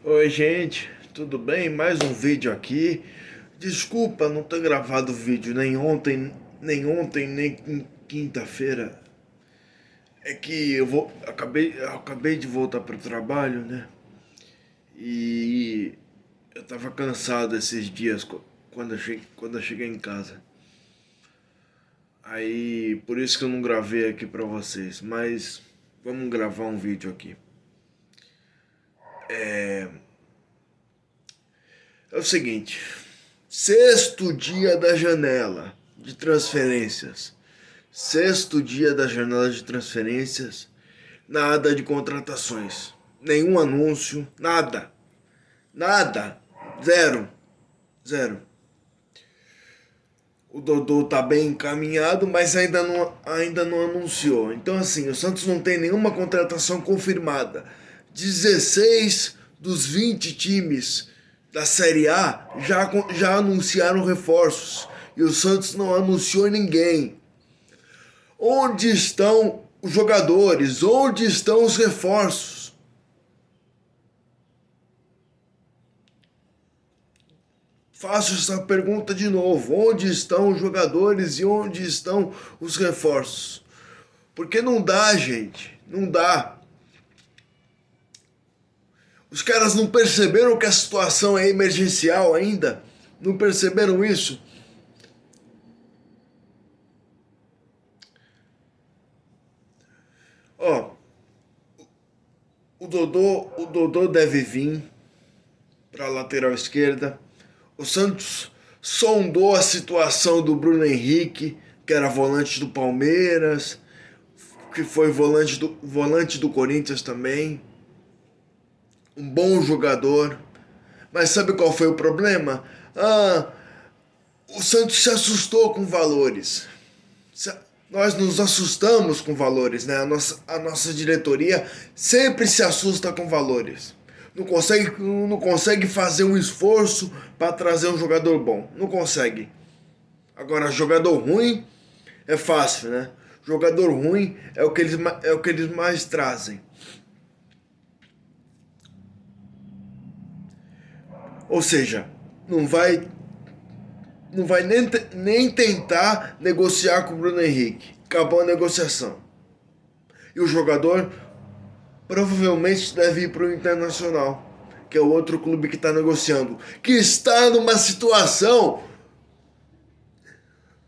Oi, gente, tudo bem? Mais um vídeo aqui. Desculpa não ter gravado vídeo nem quinta-feira. É que eu acabei de voltar para o trabalho, né? E eu tava cansado esses dias quando eu cheguei em casa. Aí, por isso que eu não gravei aqui para vocês, mas vamos gravar um vídeo aqui. É o seguinte, sexto dia da janela de transferências. Sexto dia da janela de transferências, nada de contratações. Nenhum anúncio, nada. Nada. Zero. Zero. O Dodô tá bem encaminhado, mas ainda não anunciou. Então, assim, o Santos não tem nenhuma contratação confirmada. 16 dos 20 times da Série A já anunciaram reforços. E o Santos não anunciou ninguém. Onde estão os jogadores? Onde estão os reforços? Faço essa pergunta de novo. Onde estão os jogadores e onde estão os reforços? Porque não dá, gente. Não dá. Os caras não perceberam que a situação é emergencial ainda? Não perceberam isso? Ó, o Dodô deve vir para a lateral esquerda. O Santos sondou a situação do Bruno Henrique, que era volante do Palmeiras, que foi volante do Corinthians também. Um bom jogador. Mas sabe qual foi o problema? O Santos se assustou com valores. Nós nos assustamos com valores, né? A nossa diretoria sempre se assusta com valores. Não consegue fazer um esforço para trazer um jogador bom. Não consegue. Agora, jogador ruim é fácil, né? Jogador ruim é o que eles mais trazem. Ou seja, não vai, não vai nem tentar negociar com o Bruno Henrique. Acabou a negociação. E o jogador provavelmente deve ir para o Internacional, que é o outro clube que está negociando, que está numa situação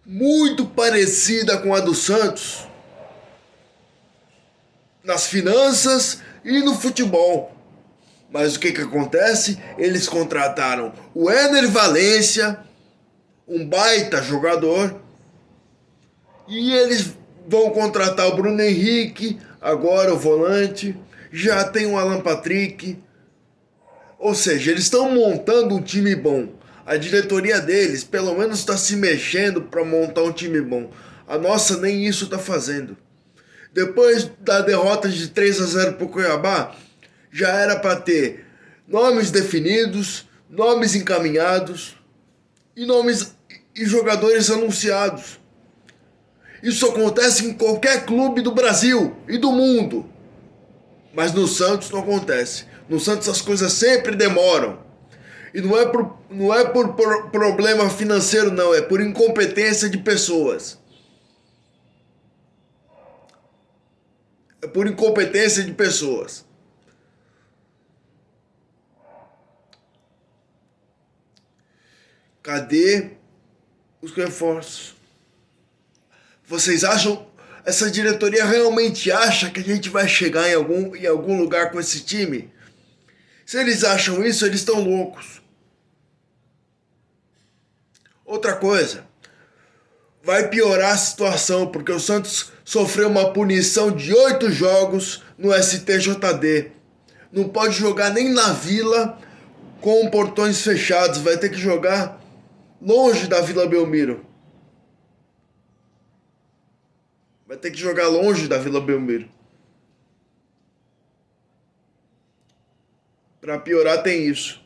muito parecida com a do Santos, nas finanças e no futebol. Mas o que acontece? Eles contrataram o Éner Valencia, um baita jogador, e eles vão contratar o Bruno Henrique, agora o volante, já tem o Alan Patrick. Ou seja, eles estão montando um time bom. A diretoria deles, pelo menos, está se mexendo para montar um time bom. A nossa nem isso está fazendo. Depois da derrota de 3-0 para o Cuiabá, já era para ter nomes definidos, nomes encaminhados e jogadores anunciados. Isso acontece em qualquer clube do Brasil e do mundo. Mas no Santos não acontece. No Santos as coisas sempre demoram. E não é por problema financeiro, não. É por incompetência de pessoas. É por incompetência de pessoas. Cadê os reforços? Vocês acham? Essa diretoria realmente acha que a gente vai chegar em algum lugar com esse time? Se eles acham isso, eles estão loucos. Outra coisa, vai piorar a situação, porque o Santos sofreu uma punição de 8 jogos no STJD. Não pode jogar nem na Vila com portões fechados, vai ter que jogar longe da Vila Belmiro. Vai ter que jogar longe da Vila Belmiro. Pra piorar tem isso.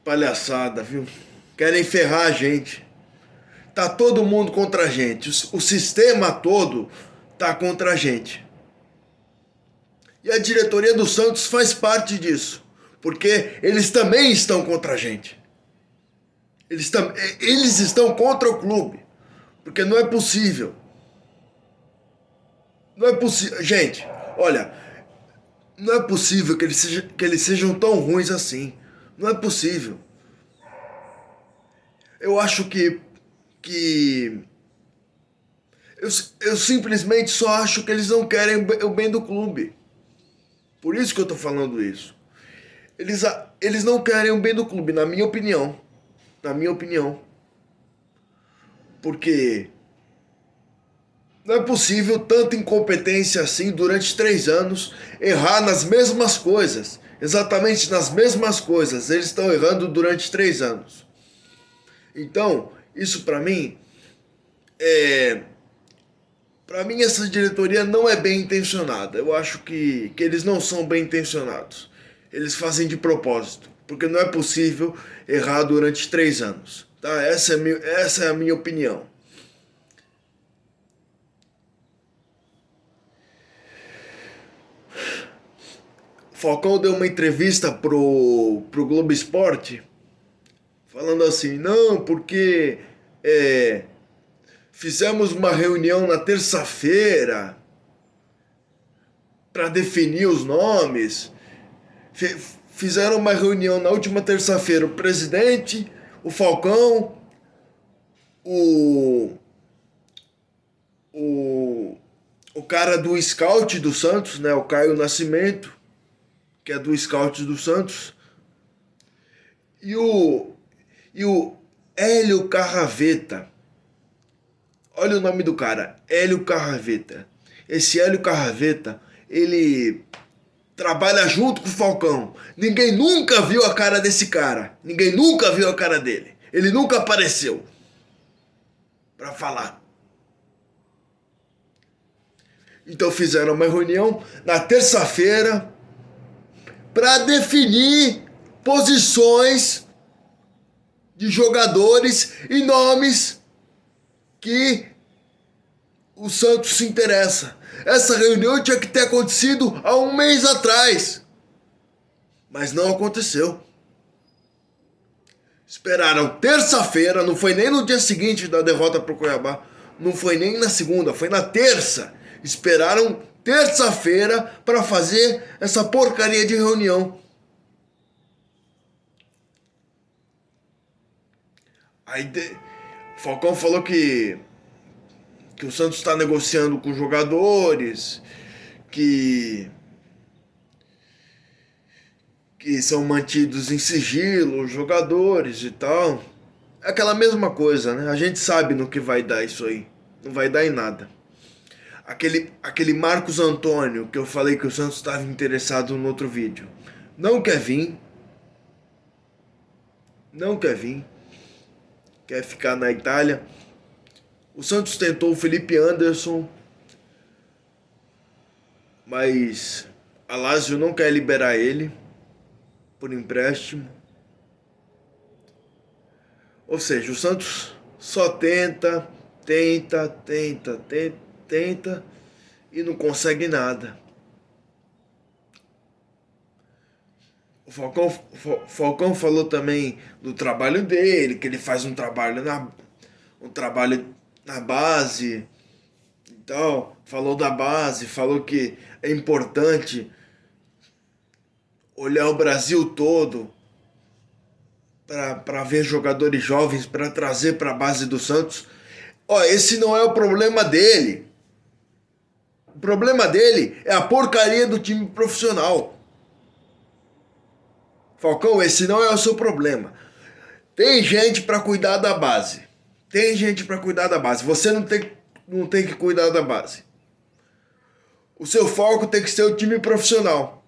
Palhaçada, viu? Querem ferrar a gente. Tá todo mundo contra a gente. O sistema todo tá contra a gente. E a diretoria do Santos faz parte disso, porque eles também estão contra a gente. Eles estão contra o clube, porque não é possível. Não é possível. Gente, olha, não é possível que eles sejam tão ruins assim. Não é possível. Eu acho que eu simplesmente só acho que eles não querem o bem do clube. Por isso que eu tô falando isso. Eles não querem o bem do clube, na minha opinião. Na minha opinião. Porque não é possível tanta incompetência assim durante 3 anos, errar nas mesmas coisas. Exatamente nas mesmas coisas. Eles estão errando durante 3 anos. Então, isso pra mim é. Pra mim, essa diretoria não é bem intencionada. Eu acho que eles não são bem intencionados. Eles fazem de propósito. Porque não é possível errar durante 3 anos. Tá? Essa é a minha opinião. Falcão deu uma entrevista pro Globo Esporte falando assim, não, porque fizemos uma reunião na terça-feira para definir os nomes. Fizeram uma reunião na última terça-feira, o presidente, o Falcão, o, o, o cara do scout do Santos, né, o Caio Nascimento, que é do scout do Santos, e o Hélio Carraveta. Olha o nome do cara, Hélio Carraveta. Esse Hélio Carraveta, ele trabalha junto com o Falcão. Ninguém nunca viu a cara desse cara. Ninguém nunca viu a cara dele. Ele nunca apareceu para falar. Então fizeram uma reunião na terça-feira para definir posições de jogadores e nomes que o Santos se interessa. Essa reunião tinha que ter acontecido há 1 mês atrás. Mas não aconteceu. Esperaram terça-feira, não foi nem no dia seguinte da derrota pro Cuiabá. Não foi nem na segunda, foi na terça. Esperaram terça-feira para fazer essa porcaria de reunião. Aí Falcão falou que o Santos está negociando com jogadores, que são mantidos em sigilo, os jogadores e tal. É aquela mesma coisa, né? A gente sabe no que vai dar isso aí. Não vai dar em nada. Aquele Marcos Antônio, que eu falei que o Santos estava interessado no outro vídeo, não quer vir. Não quer vir. Quer ficar na Itália. O Santos tentou o Felipe Anderson, mas a Lazio não quer liberar ele por empréstimo. Ou seja, o Santos só tenta e não consegue nada. O Falcão falou também do trabalho dele, que ele faz um trabalho na base e tal. Falou da base, falou que é importante olhar o Brasil todo para ver jogadores jovens, para trazer para a base do Santos. Ó, esse não é o problema dele. O problema dele é a porcaria do time profissional. Falcão, esse não é o seu problema. Tem gente para cuidar da base. Tem gente para cuidar da base. Você não tem que cuidar da base. O seu foco tem que ser o time profissional.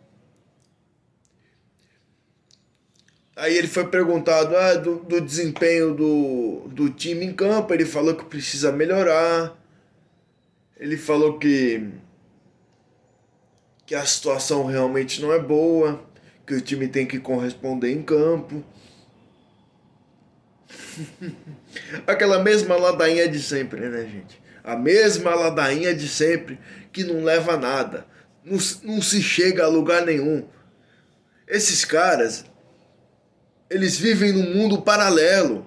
Aí ele foi perguntado do desempenho do time em campo. Ele falou que precisa melhorar. Ele falou que a situação realmente não é boa, que o time tem que corresponder em campo. Aquela mesma ladainha de sempre, né, gente? A mesma ladainha de sempre que não leva a nada. não se chega a lugar nenhum. Esses caras, eles vivem num mundo paralelo.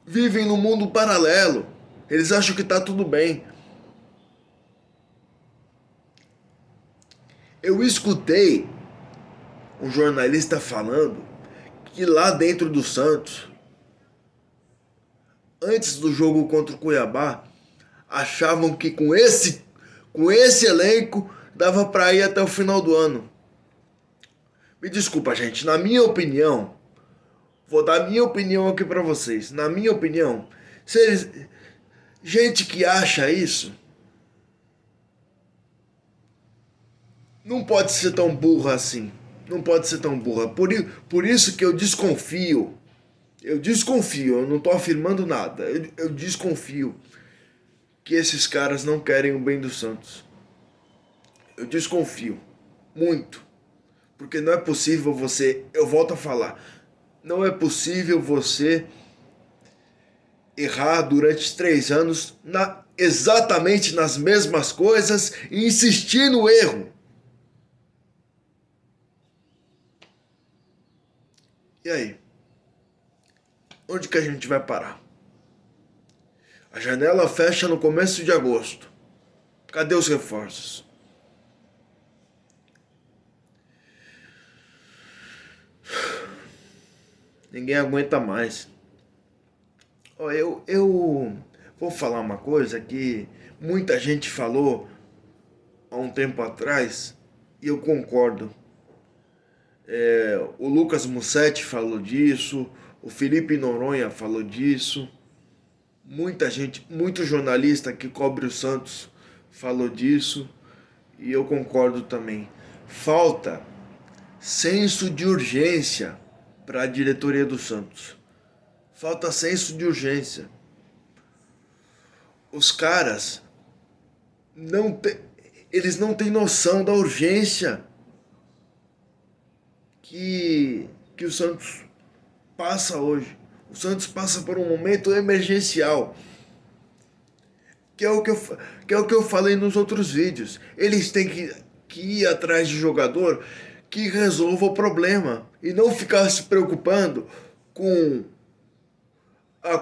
Vivem num mundo paralelo. Eles acham que tá tudo bem. Eu escutei um jornalista falando que lá dentro do Santos, antes do jogo contra o Cuiabá, achavam que com esse elenco dava para ir até o final do ano. Me desculpa, gente, na minha opinião, vou dar minha opinião aqui para vocês. Na minha opinião, gente que acha isso não pode ser tão burra assim. Não pode ser tão burra. Por isso que eu desconfio. Eu não tô afirmando nada. Eu desconfio que esses caras não querem o bem do Santos. Eu desconfio. Muito. Porque não é possível você. Eu volto a falar. Não é possível você errar durante 3 anos exatamente nas mesmas coisas e insistir no erro. E aí? Onde que a gente vai parar? A janela fecha no começo de agosto. Cadê os reforços? Ninguém aguenta mais. Eu vou falar uma coisa que muita gente falou há um tempo atrás e eu concordo. O Lucas Mussetti falou disso, o Felipe Noronha falou disso, muita gente, muito jornalista que cobre o Santos falou disso e eu concordo também. Falta senso de urgência para a diretoria do Santos. Falta senso de urgência. Os caras eles não têm noção da urgência que o Santos passa hoje. O Santos passa por um momento emergencial. Que é o que eu falei nos outros vídeos. Eles têm que ir atrás de jogador que resolva o problema. E não ficar se preocupando com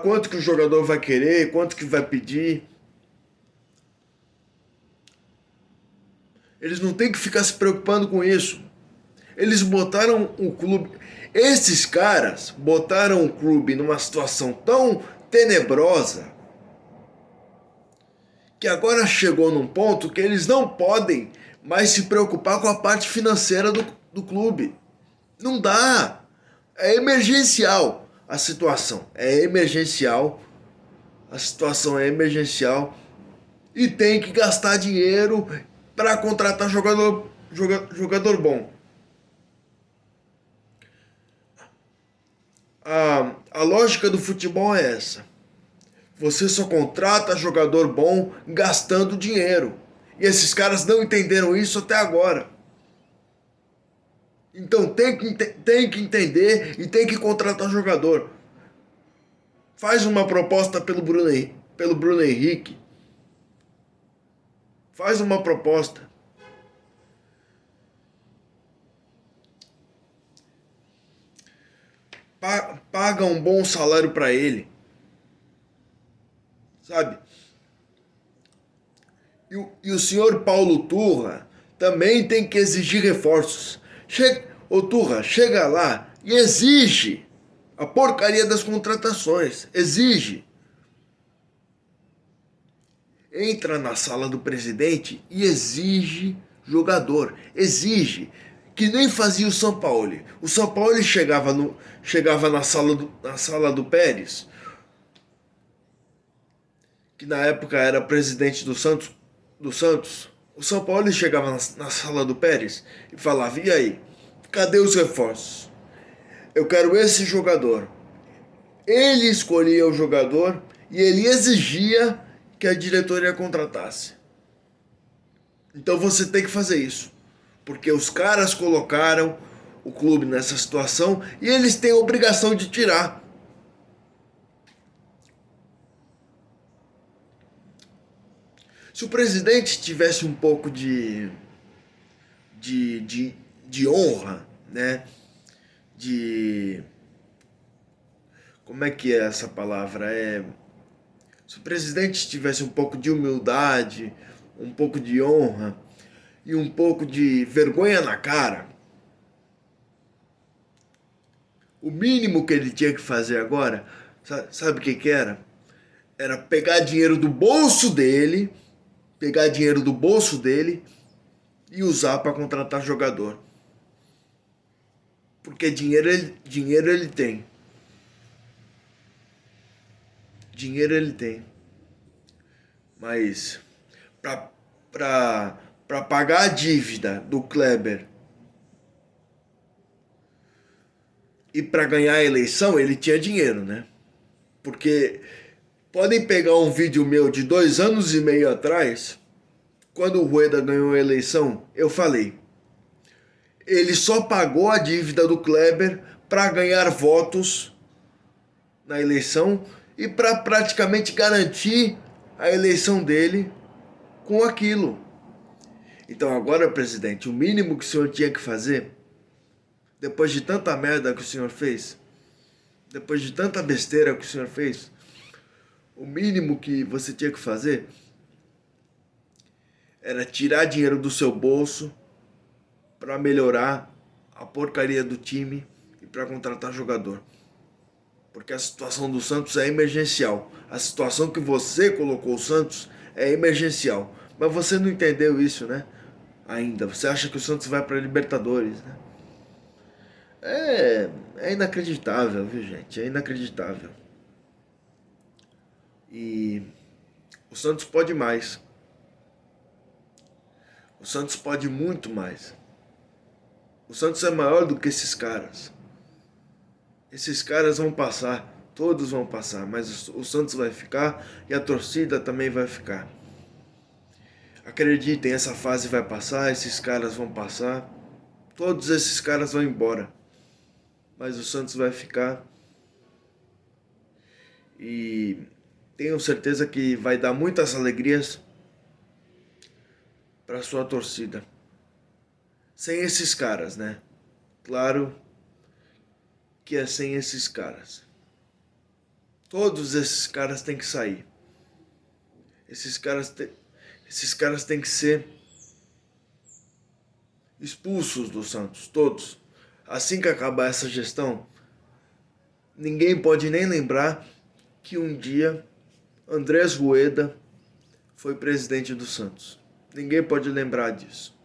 quanto que o jogador vai querer, quanto que vai pedir. Eles não têm que ficar se preocupando com isso. Eles botaram o clube. Esses caras botaram o clube numa situação tão tenebrosa que agora chegou num ponto que eles não podem mais se preocupar com a parte financeira do clube. Não dá. É emergencial a situação. É emergencial. A situação é emergencial. E tem que gastar dinheiro para contratar jogador bom. A lógica do futebol é essa. Você só contrata jogador bom gastando dinheiro. E esses caras não entenderam isso até agora. Então tem que entender e tem que contratar jogador. Faz uma proposta pelo Bruno Henrique. Faz uma proposta. Paga um bom salário para ele. Sabe? E o senhor Paulo Turra também tem que exigir reforços. Ô Turra, chega lá e exige a porcaria das contratações. Exige. Entra na sala do presidente e exige jogador. Exige. Que nem fazia o São Paulo. O São Paulo chegava na sala do Pérez, que na época era presidente do Santos. O São Paulo chegava na sala do Pérez e falava: e aí, cadê os reforços? Eu quero esse jogador. Ele escolhia o jogador e ele exigia que a diretoria contratasse. Então você tem que fazer isso. Porque os caras colocaram o clube nessa situação e eles têm a obrigação de tirar. Se o presidente tivesse um pouco de de honra, né? De... Como é que é essa palavra? Se o presidente tivesse um pouco de humildade, um pouco de honra e um pouco de vergonha na cara, o mínimo que ele tinha que fazer agora, sabe o que era? Era pegar dinheiro do bolso dele, e usar para contratar jogador. Porque dinheiro ele tem. Dinheiro ele tem. Mas para pagar a dívida do Kleber e para ganhar a eleição, ele tinha dinheiro, né? Porque podem pegar um vídeo meu de 2 anos e meio atrás, quando o Rueda ganhou a eleição, eu falei: ele só pagou a dívida do Kleber para ganhar votos na eleição e para praticamente garantir a eleição dele com aquilo. Então agora, presidente, o mínimo que o senhor tinha que fazer, depois de tanta merda que o senhor fez, depois de tanta besteira que o senhor fez, o mínimo que você tinha que fazer era tirar dinheiro do seu bolso para melhorar a porcaria do time e para contratar jogador. Porque a situação do Santos é emergencial. A situação que você colocou o Santos é emergencial. Mas você não entendeu isso, né? Ainda. Você acha que o Santos vai para Libertadores, né? É inacreditável, viu, gente? É inacreditável. E o Santos pode mais. O Santos pode muito mais. O Santos é maior do que esses caras. Esses caras vão passar, todos vão passar, mas o Santos vai ficar e a torcida também vai ficar. Acreditem, essa fase vai passar, esses caras vão passar, todos esses caras vão embora, mas o Santos vai ficar e tenho certeza que vai dar muitas alegrias para sua torcida. Sem esses caras, né? Claro que é sem esses caras. Todos esses caras têm que sair. Esses caras têm que ser expulsos do Santos, todos. Assim que acabar essa gestão, ninguém pode nem lembrar que um dia Andrés Rueda foi presidente do Santos. Ninguém pode lembrar disso.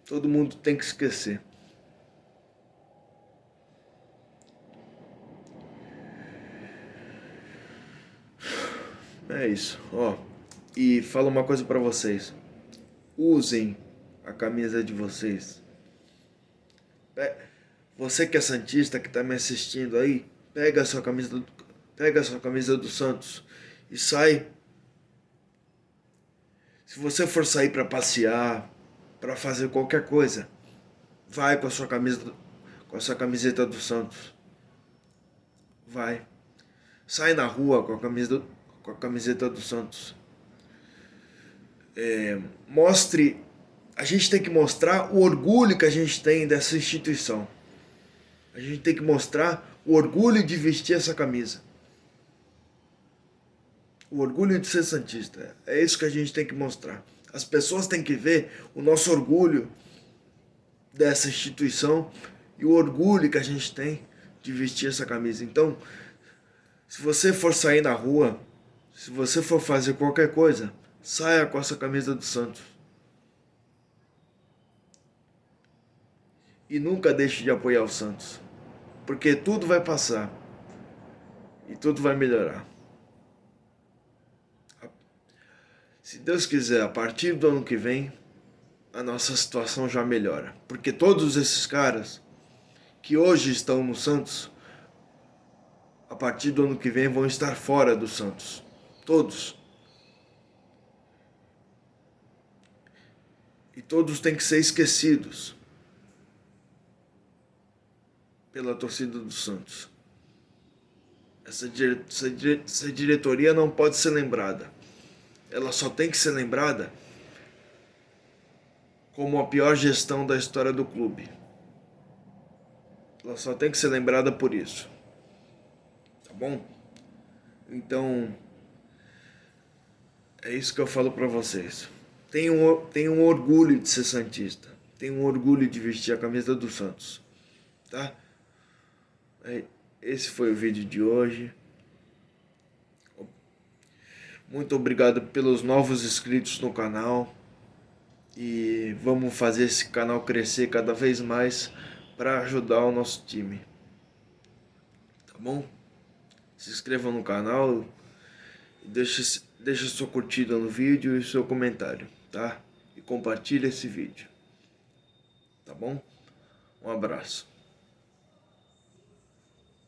Todo mundo tem que esquecer. É isso, ó. E falo uma coisa pra vocês. Usem a camisa de vocês. Você que é santista, que tá me assistindo aí, pega a sua camisa do Santos e sai. Se você for sair pra passear, pra fazer qualquer coisa, vai com a sua camiseta do Santos. Vai. Sai na rua com a camiseta do Santos. Mostre. A gente tem que mostrar o orgulho que a gente tem dessa instituição. A gente tem que mostrar o orgulho de vestir essa camisa. O orgulho de ser santista. É isso que a gente tem que mostrar. As pessoas têm que ver o nosso orgulho dessa instituição e o orgulho que a gente tem de vestir essa camisa. Então, se você for sair na rua, se você for fazer qualquer coisa, saia com essa camisa do Santos. E nunca deixe de apoiar o Santos. Porque tudo vai passar. E tudo vai melhorar. Se Deus quiser, a partir do ano que vem, a nossa situação já melhora. Porque todos esses caras que hoje estão no Santos, a partir do ano que vem vão estar fora do Santos. Todos. E todos têm que ser esquecidos pela torcida do Santos. Essa diretoria não pode ser lembrada. Ela só tem que ser lembrada como a pior gestão da história do clube. Ela só tem que ser lembrada por isso. Tá bom? Então, é isso que eu falo pra vocês. Tenho um orgulho de ser santista. Tenho um orgulho de vestir a camisa do Santos. Tá? Esse foi o vídeo de hoje. Muito obrigado pelos novos inscritos no canal. E vamos fazer esse canal crescer cada vez mais para ajudar o nosso time. Tá bom? Se inscreva no canal. Deixa sua curtida no vídeo e seu comentário, tá? E compartilhe esse vídeo. Tá bom? Um abraço.